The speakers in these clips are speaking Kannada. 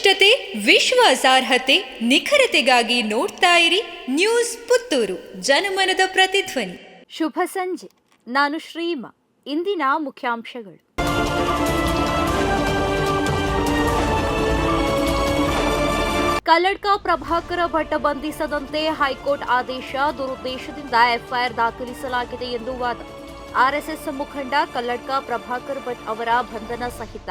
ವಸ್ತುನಿಷ್ಠತೆ, ವಿಶ್ವಾಸಾರ್ಹತೆ, ನಿಖರತೆಗಾಗಿ ನೋಡ್ತಾ ಇರಿ ನ್ಯೂಸ್ ಪುತ್ತೂರು, ಜನಮನದ ಪ್ರತಿಧ್ವನಿ. ಶುಭ ಸಂಜೆ. ನಾನು ಶ್ರೀಮಾ. ಇಂದಿನ ಮುಖ್ಯಾಂಶಗಳು. ಕಲ್ಲಡ್ಕ ಪ್ರಭಾಕರ ಭಟ್ ಬಂಧಿಸದಂತೆ ಹೈಕೋರ್ಟ್ ಆದೇಶ, ದುರುದ್ದೇಶದಿಂದ ಎಫ್ಐಆರ್ ದಾಖಲಿಸಲಾಗಿದೆ ಎಂದು ವಾದ. ಆರ್ಎಸ್ಎಸ್ ಮುಖಂಡ ಕಲ್ಲಡ್ಕ ಪ್ರಭಾಕರ್ ಭಟ್ ಅವರ ಬಂಧನ ಸಹಿತ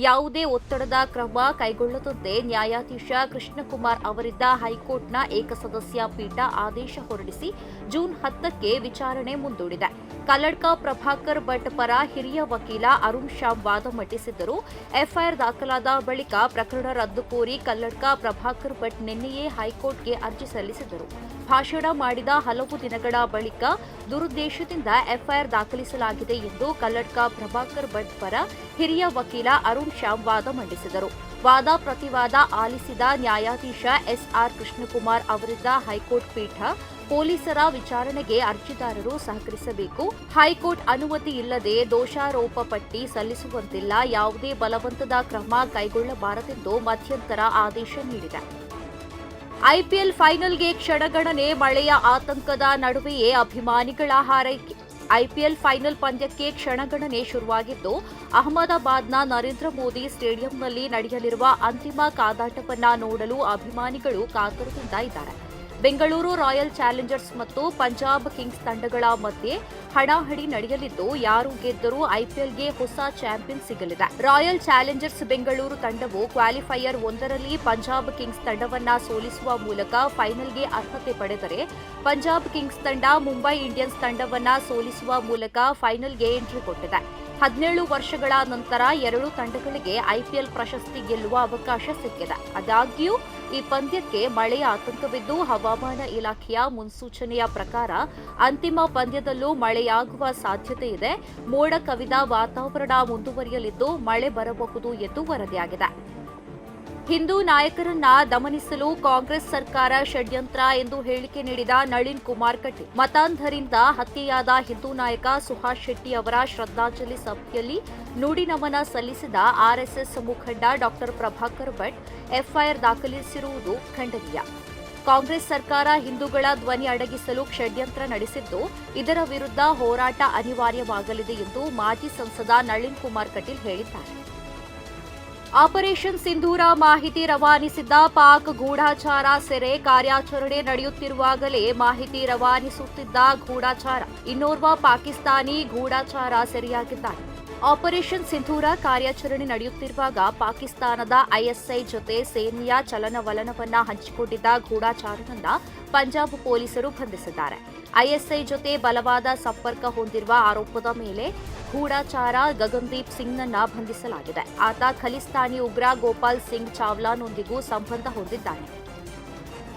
ಯಾವುದೇ ಒತ್ತಡದ ಕ್ರಮ ಕೈಗೊಳ್ಳದಂತೆ ನ್ಯಾಯಾಧೀಶ ಕೃಷ್ಣಕುಮಾರ್ ಅವರಿದ್ದ ಹೈಕೋರ್ಟ್ನ ಏಕಸದಸ್ಯ ಪೀಠ ಆದೇಶ ಹೊರಡಿಸಿ ಜೂನ್ 10ಕ್ಕೆ ವಿಚಾರಣೆ ಮುಂದೂಡಿದೆ. ಕಲ್ಲಡ್ಕ ಪ್ರಭಾಕರ್ ಭಟ್ ಪರ ಹಿರಿಯ ವಕೀಲ ಅರುಣ್ ಶ್ಯಾಮ್ ವಾದ ಮಂಡಿಸಿದ್ದರು. ಎಫ್ಐಆರ್ ದಾಖಲಾದ ಬಳಿಕ ಪ್ರಕರಣ ರದ್ದು ಕೋರಿ ಕಲ್ಲಡ್ಕ ಪ್ರಭಾಕರ್ ಭಟ್ ನಿನ್ನೆಯೇ ಹೈಕೋರ್ಟ್ಗೆ ಅರ್ಜಿ ಸಲ್ಲಿಸಿದರು. ಭಾಷಣ ಮಾಡಿದ ಹಲವು ದಿನಗಳ ಬಳಿಕ ದುರುದ್ದೇಶದಿಂದ ಎಫ್ಐಆರ್ ದಾಖಲಿಸಲಾಗಿದೆ ಎಂದು ಕಲ್ಲಡ್ಕ ಪ್ರಭಾಕರ್ ಭಟ್ ಪರ ಹಿರಿಯ ವಕೀಲ ಅರುಣ್ ಶ್ಯಾಮ್ ವಾದ ಮಂಡಿಸಿದರು. ವಾದ ಪ್ರತಿವಾದ ಆಲಿಸಿದ ನ್ಯಾಯಾಧೀಶ ಎಸ್ಆರ್ ಕೃಷ್ಣಕುಮಾರ್ ಅವರಿದ್ದ ಹೈಕೋರ್ಟ್ ಪೀಠ, ಪೊಲೀಸರ ವಿಚಾರಣೆಗೆ ಅರ್ಜಿದಾರರು ಸಹಕರಿಸಬೇಕು, ಹೈಕೋರ್ಟ್ ಅನುಮತಿ ಇಲ್ಲದೆ ದೋಷಾರೋಪ ಪಟ್ಟಿ ಸಲ್ಲಿಸುವಂತಿಲ್ಲ, ಯಾವುದೇ ಬಲವಂತದ ಕ್ರಮ ಕೈಗೊಳ್ಳಬಾರದೆಂದು ಮಧ್ಯಂತರ ಆದೇಶ ನೀಡಿದೆ. ಐಪಿಎಲ್ ಫೈನಲ್ಗೆ ಕ್ಷಣಗಣನೆ, ಮಳೆಯ ಆತಂಕದ ನಡುವೆಯೇ ಅಭಿಮಾನಿಗಳ ಹಾರೈಕೆ. ಐಪಿಎಲ್ ಫೈನಲ್ ಪಂದ್ಯಕ್ಕೆ ಕ್ಷಣಗಣನೆ ಶುರುವಾಗಿದ್ದು, ಅಹಮದಾಬಾದ್ನ ನರೇಂದ್ರ ಮೋದಿ ಸ್ಟೇಡಿಯಂನಲ್ಲಿ ನಡೆಯಲಿರುವ ಅಂತಿಮ ಕಾದಾಟವನ್ನ ನೋಡಲು ಅಭಿಮಾನಿಗಳು ಕಾತರದಿಂದ ಇದ್ದಾರೆ. ಬೆಂಗಳೂರು ರಾಯಲ್ ಚಾಲೆಂಜರ್ಸ್ ಮತ್ತು ಪಂಜಾಬ್ ಕಿಂಗ್ಸ್ ತಂಡಗಳ ಮಧ್ಯೆ ಹಣಾಹಣಿ ನಡೆಯಲಿದ್ದು, ಯಾರು ಗೆದ್ದರೂ ಐಪಿಎಲ್ಗೆ ಹೊಸ ಚಾಂಪಿಯನ್ ಸಿಗಲಿದೆ. ರಾಯಲ್ ಚಾಲೆಂಜರ್ಸ್ ಬೆಂಗಳೂರು ತಂಡವು ಕ್ವಾಲಿಫೈಯರ್ 1ರಲ್ಲಿ ಪಂಜಾಬ್ ಕಿಂಗ್ಸ್ ತಂಡವನ್ನ ಸೋಲಿಸುವ ಮೂಲಕ ಫೈನಲ್ಗೆ ಅರ್ಹತೆ ಪಡೆದರೆ, ಪಂಜಾಬ್ ಕಿಂಗ್ಸ್ ತಂಡ ಮುಂಬೈ ಇಂಡಿಯನ್ಸ್ ತಂಡವನ್ನ ಸೋಲಿಸುವ ಮೂಲಕ ಫೈನಲ್ಗೆ ಎಂಟ್ರಿ ಕೊಟ್ಟಿದೆ. 17 ವರ್ಷಗಳ ನಂತರ ಎರಡೂ ತಂಡಗಳಿಗೆ ಐಪಿಎಲ್ ಪ್ರಶಸ್ತಿ ಗೆಲ್ಲುವ ಅವಕಾಶ ಸಿಕ್ಕಿದೆ. ಆದಾಗ್ಯೂ ಈ ಪಂದ್ಯಕ್ಕೆ ಮಳೆಯ ಆತಂಕವಿದ್ದು, ಹವಾಮಾನ ಇಲಾಖೆಯ ಮುನ್ಸೂಚನೆಯ ಪ್ರಕಾರ ಅಂತಿಮ ಪಂದ್ಯದಲ್ಲೂ ಮಳೆಯಾಗುವ ಸಾಧ್ಯತೆ ಇದೆ. ಮೋಡ ಕವಿದ ವಾತಾವರಣ ಮುಂದುವರಿಯಲಿದ್ದು, ಮಳೆ ಬರಬಹುದು ಎಂದು ವರದಿಯಾಗಿದೆ. ಹಿಂದೂ ನಾಯಕರನ್ನ ದಮನಿಸಲು ಕಾಂಗ್ರೆಸ್ ಸರ್ಕಾರ ಷಡ್ಯಂತ್ರ ಎಂದು ಹೇಳಿಕೆ ನೀಡಿದ ನಳಿನ್ ಕುಮಾರ್ ಕಟೀಲ್, ಮತಾಂಧರಿಂದ ಹತ್ಯೆಯಾದ ಹಿಂದೂ ನಾಯಕ ಸುಹಾಸ್ ಶೆಟ್ಟಿ ಅವರ ಶ್ರದ್ಧಾಂಜಲಿ ಸಭೆಯಲ್ಲಿ ನುಡಿ ನಮನ ಸಲ್ಲಿಸಿದ ಆರ್ಎಸ್ಎಸ್ ಮುಖಂಡ ಡಾ ಪ್ರಭಾಕರ್ ಭಟ್ ಎಫ್ಐಆರ್ ದಾಖಲಿಸಿರುವುದು ಖಂಡನೀಯ. ಕಾಂಗ್ರೆಸ್ ಸರ್ಕಾರ ಹಿಂದೂಗಳ ಧ್ವನಿ ಅಡಗಿಸಲು ಷಡ್ಯಂತ್ರ ನಡೆಸಿದ್ದು, ಇದರ ವಿರುದ್ಧ ಹೋರಾಟ ಅನಿವಾರ್ಯವಾಗಲಿದೆ ಎಂದು ಮಾಜಿ ಸಂಸದ ನಳಿನ್ ಕುಮಾರ್ ಕಟೀಲ್ ಹೇಳಿದ್ದಾರೆ. ಆಪರೇಷನ್ ಸಿಂಧೂರ ಮಾಹಿತಿ ರವಾನಿಸಿದ್ದ ಪಾಕ್ ಗೂಢಾಚಾರ ಸೆರೆ, ಕಾರ್ಯಾಚರಣೆ ನಡೆಯುತ್ತಿರುವಾಗಲೇ ಮಾಹಿತಿ ರವಾನಿಸುತ್ತಿದ್ದ ಗೂಢಾಚಾರ, ಇನ್ನೋರ್ವ ಪಾಕಿಸ್ತಾನಿ ಗೂಢಾಚಾರ ಸೆರೆಯಾಗಿದ್ದಾನೆ. ಆಪರೇಷನ್ ಸಿಂಧೂರ ಕಾರ್ಯಾಚರಣೆ ನಡೆಯುತ್ತಿರುವಾಗ ಪಾಕಿಸ್ತಾನದ ಐಎಸ್ಐ ಜೊತೆ ಸೇನೆಯ ಚಲನವಲನವನ್ನ ಹಂಚಿಕೊಂಡಿದ್ದ ಗೂಢಾಚಾರನನ್ನ ಪಂಜಾಬ್ ಪೊಲೀಸರು ಬಂಧಿಸಿದ್ದಾರೆ. ಐಎಸ್ಐ ಜೊತೆ ಬಲವಾದ ಸಂಪರ್ಕ ಹೊಂದಿರುವ ಆರೋಪದ ಮೇಲೆ ಗೂಢಾಚಾರ ಗಗನ್ದೀಪ್ ಸಿಂಗ್ನನ್ನ ಬಂಧಿಸಲಾಗಿದೆ. ಆತ ಖಲಿಸ್ತಾನಿ ಉಗ್ರ ಗೋಪಾಲ್ ಸಿಂಗ್ ಚಾವ್ಲಾನೊಂದಿಗೂ ಸಂಬಂಧ ಹೊಂದಿದ್ದಾನೆ.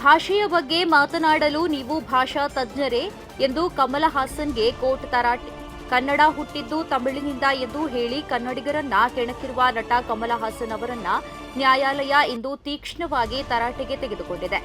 ಭಾಷೆಯ ಬಗ್ಗೆ ಮಾತನಾಡಲು ನೀವು ಭಾಷಾ ತಜ್ಞರೇ ಎಂದು ಕಮಲ ಹಾಸನ್ಗೆ ಕೋರ್ಟ್ ತರಾಟೆ. ಕನ್ನಡ ಹುಟ್ಟಿದ್ದು ತಮಿಳಿನಿಂದ ಎಂದು ಹೇಳಿ ಕನ್ನಡಿಗರನ್ನ ಕೆಣಕಿರುವ ನಟ ಕಮಲ ಹಾಸನ್ ಅವರನ್ನ ನ್ಯಾಯಾಲಯ ಇಂದು ತೀಕ್ಷ್ಣವಾಗಿ ತರಾಟೆಗೆ ತೆಗೆದುಕೊಂಡಿದೆ.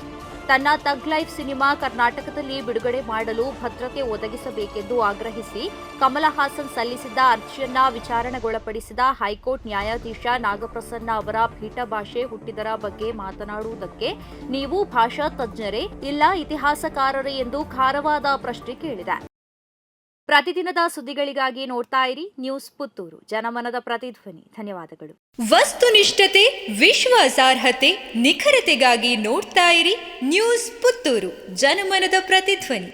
ತನ್ನ ಥಗ್ ಲೈಫ್ ಸಿನಿಮಾ ಕರ್ನಾಟಕದಲ್ಲಿ ಬಿಡುಗಡೆ ಮಾಡಲು ಭದ್ರತೆ ಒದಗಿಸಬೇಕೆಂದು ಆಗ್ರಹಿಸಿ ಕಮಲ ಹಾಸನ್ ಸಲ್ಲಿಸಿದ್ದ ಅರ್ಜಿಯನ್ನ ವಿಚಾರಣೆಗೊಳಪಡಿಸಿದ ಹೈಕೋರ್ಟ್ ನ್ಯಾಯಾಧೀಶ ನಾಗಪ್ರಸನ್ನ ಅವರ ಪೀಠ, ಭಾಷೆ ಹುಟ್ಟಿದರ ಬಗ್ಗೆ ಮಾತನಾಡುವುದಕ್ಕೆ ನೀವು ಭಾಷಾ ತಜ್ಞರೇ ಇಲ್ಲ ಇತಿಹಾಸಕಾರರೇ ಎಂದು ಖಾರವಾದ ಪ್ರಶ್ನೆ ಕೇಳಿದೆ. ಪ್ರತಿದಿನದ ಸುದ್ದಿಗಳಿಗಾಗಿ ನೋಡ್ತಾ ಇರಿ ನ್ಯೂಸ್ ಪುತ್ತೂರು, ಜನಮನದ ಪ್ರತಿಧ್ವನಿ. ಧನ್ಯವಾದಗಳು. ವಸ್ತುನಿಷ್ಠತೆ, ವಿಶ್ವಾಸಾರ್ಹತೆ, ನಿಖರತೆಗಾಗಿ ನೋಡ್ತಾ ಇರಿ ನ್ಯೂಸ್ ಪುತ್ತೂರು, ಜನಮನದ ಪ್ರತಿಧ್ವನಿ.